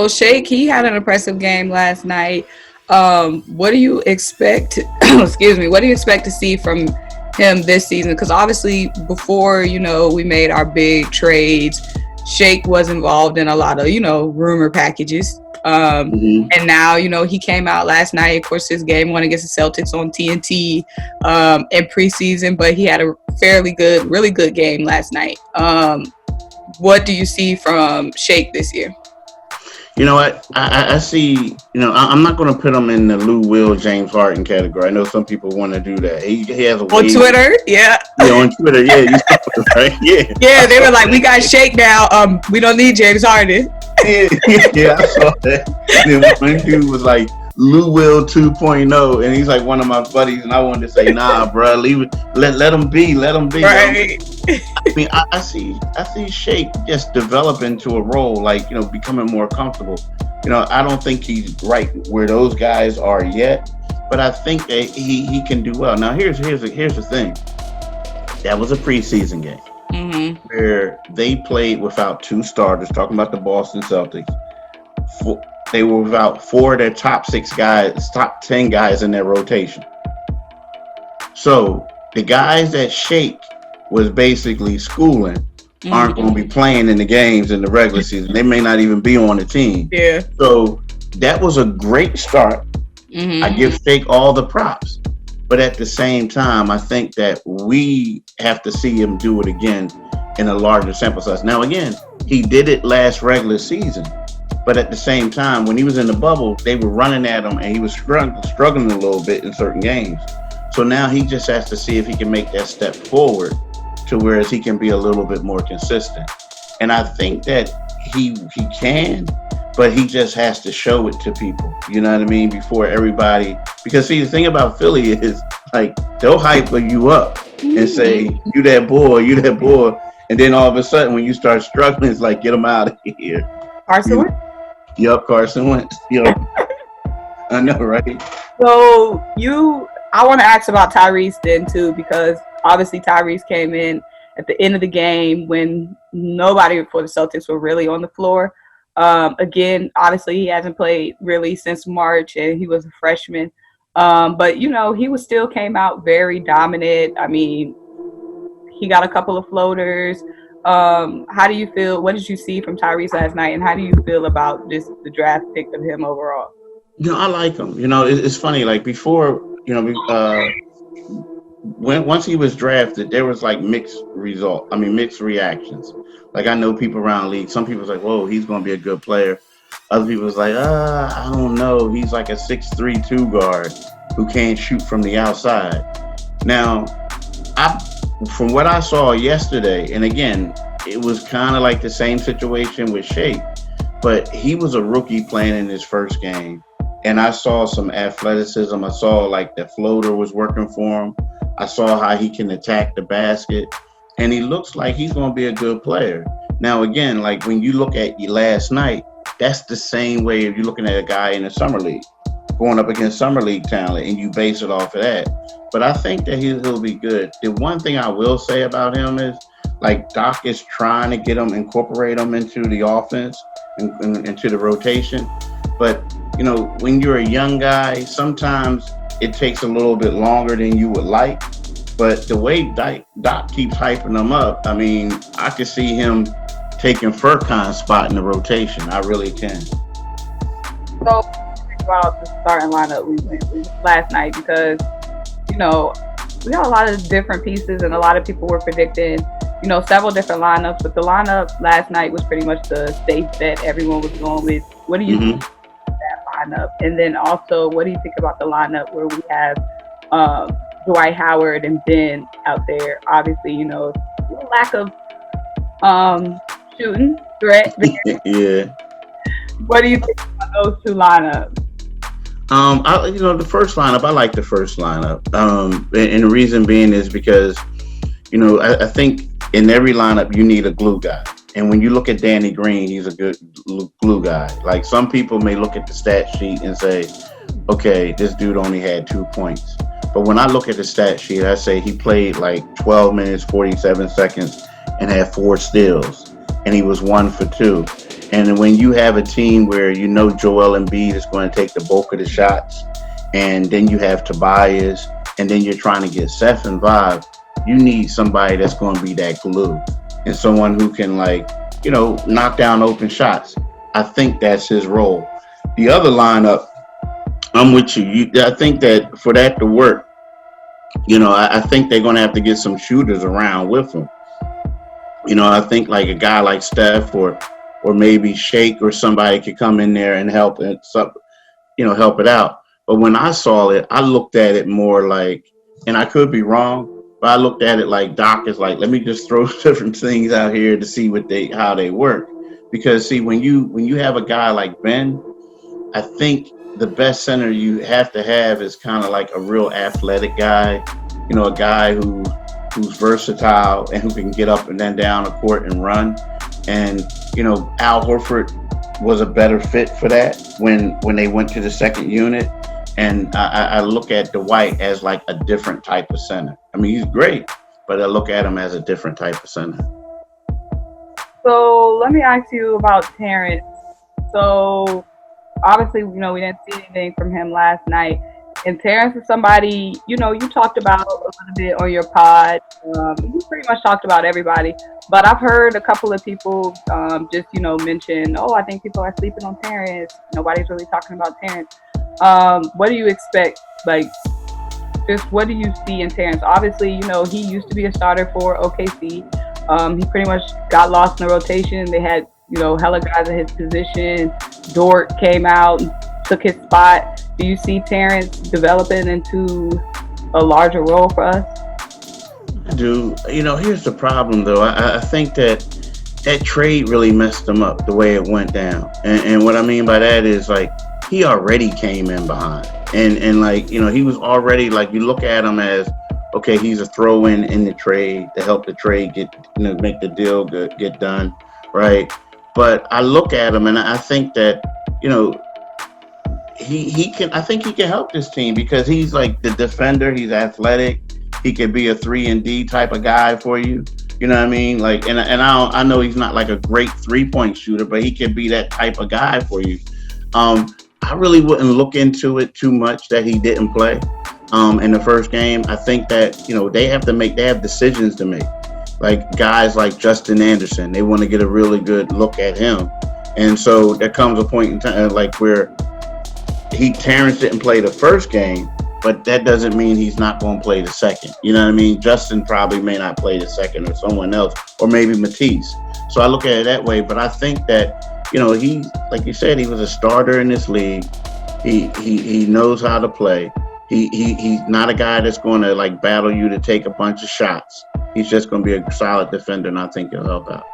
So Shake, he had an impressive game last night. What do you expect? Excuse me. What do you expect to see from him this season? Because obviously, before we made our big trades, Shake was involved in a lot of rumor packages. And now he came out last night. Of course, his game won against the Celtics on TNT in preseason, but he had a really good game last night. What do you see from Shake this year? You know what? I see, I'm not going to put him in the Lou Will, James Harden category. I know some people want to do that. He has a on Twitter, yeah. Yeah, on Twitter, yeah. You saw it, right? Yeah. Yeah, they were like, we got Shake now. We don't need James Harden. Yeah, I saw that. And then one dude was like, Lou Will 2.0, and he's like one of my buddies, and I wanted to say, nah, bro, leave it, let him be. Right. I mean, I see Shake just develop into a role, like becoming more comfortable. I don't think he's right where those guys are yet, but I think that he can do well. Now, here's the thing. That was a preseason game where they played without two starters. Talking about the Boston Celtics. They were without 4 of their top 6 guys, top 10 guys in their rotation. So the guys that Shake was basically schooling aren't going to be playing in the games in the regular season. They may not even be on the team. Yeah. So that was a great start. I give Shake all the props. But at the same time, I think that we have to see him do it again in a larger sample size. Now, again, he did it last regular season. But at the same time, when he was in the bubble, they were running at him, and he was struggling a little bit in certain games. So now he just has to see if he can make that step forward to whereas he can be a little bit more consistent. And I think that he can, but he just has to show it to people. You know what I mean? Before everybody, because see, the thing about Philly is like they'll hype you up and say, you that boy. And then all of a sudden, when you start struggling, it's like, get him out of here. Carson Wentz? Yep, Carson Wentz. I know, right? So I want to ask about Tyrese then too, because obviously Tyrese came in at the end of the game when nobody for the Celtics were really on the floor. Again, obviously he hasn't played really since March, and he was a freshman. But he still came out very dominant. I mean, he got a couple of floaters. How do you feel? What did you see from Tyrese last night, and how do you feel about just the draft pick of him overall? I like him. It's funny. Like before, once he was drafted, there was like mixed reactions. Like I know people around the league. Some people was like, "Whoa, he's going to be a good player." Other people was like, "I don't know. He's like a 6'3" 2 guard who can't shoot from the outside." Now, from what I saw yesterday, and again, it was kind of like the same situation with Shake, but he was a rookie playing in his first game, and I saw some athleticism. I saw like the floater was working for him. I saw how he can attack the basket, and he looks like he's going to be a good player. Now, again, like when you look at last night, that's the same way if you're looking at a guy in the summer league, going up against summer league talent, and you base it off of that. But I think that he'll be good. The one thing I will say about him is, like, Doc is trying to incorporate him into the offense and into the rotation. But, when you're a young guy, sometimes it takes a little bit longer than you would like. But the way Doc keeps hyping him up, I mean, I could see him taking Furkan's spot in the rotation. I really can. So, think about the starting lineup we went with last night, because we got a lot of different pieces, and a lot of people were predicting, several different lineups. But the lineup last night was pretty much the safe bet everyone was going with. What do you think of that lineup? And then also, what do you think about the lineup where we have Dwight Howard and Ben out there? Obviously, lack of shooting threat. Yeah. What do you think about those two lineups? The first lineup, I like the first lineup. And the reason being is because, I think in every lineup you need a glue guy. And when you look at Danny Green, he's a good glue guy. Like some people may look at the stat sheet and say, okay, this dude only had 2 points. But when I look at the stat sheet, I say he played like 12 minutes, 47 seconds and had 4 steals. And he was 1 for 2. And when you have a team where you know Joel Embiid is going to take the bulk of the shots, and then you have Tobias, and then you're trying to get Seth involved, you need somebody that's going to be that glue and someone who can, like, you know, knock down open shots. I think that's his role. The other lineup, I'm with you. I think that for that to work, you know, I think they're going to have to get some shooters around with him. You know, I think like a guy like Steph or maybe Shake or somebody could come in there and help it, you know, help it out. But when I saw it, I looked at it more like, and I could be wrong, but I looked at it like Doc is like, let me just throw different things out here to see how they work. Because see, when you have a guy like Ben, I think the best center you have to have is kind of like a real athletic guy, you know, a guy who's versatile and who can get up and then down the court and run. And, you know, Al Horford was a better fit for that when they went to the second unit. And I look at Dwight as like a different type of center. I mean, he's great, but I look at him as a different type of center. So let me ask you about Terrence. So obviously, you know, we didn't see anything from him last night. And Terrence is somebody, you know, you talked about a little bit on your pod. You pretty much talked about everybody. But I've heard a couple of people just, you know, mention, oh, I think people are sleeping on Terrence. Nobody's really talking about Terrence. What do you expect? Like, just what do you see in Terrence? Obviously, you know, he used to be a starter for OKC. He pretty much got lost in the rotation. They had, you know, hella guys in his position. Dort came out and took his spot. Do you see Terrence developing into a larger role for us? I do. You know, here's the problem, though. I think that trade really messed him up the way it went down. And what I mean by that is, like, he already came in behind. And like, you know, he was already, like, you look at him as, okay, he's a throw-in in the trade to help the trade get, you know, make the deal get done, right? But I look at him and I think that, you know, I think he can help this team because he's like the defender. He's athletic. He could be a 3-and-D type of guy for you. You know what I mean? Like, and I know he's not like a great 3-point shooter, but he can be that type of guy for you. I really wouldn't look into it too much that he didn't play in the first game. I think that, you know, they have decisions to make. Like guys like Justin Anderson, they want to get a really good look at him. And so there comes a point in time like where Terrence didn't play the first game, but that doesn't mean he's not going to play the second. You know what I mean? Justin probably may not play the second or someone else, or maybe Matisse. So I look at it that way, but I think that, you know, he, like you said, he was a starter in this league. He knows how to play. He's not a guy that's going to like battle you to take a bunch of shots. He's just going to be a solid defender, and I think he'll help out.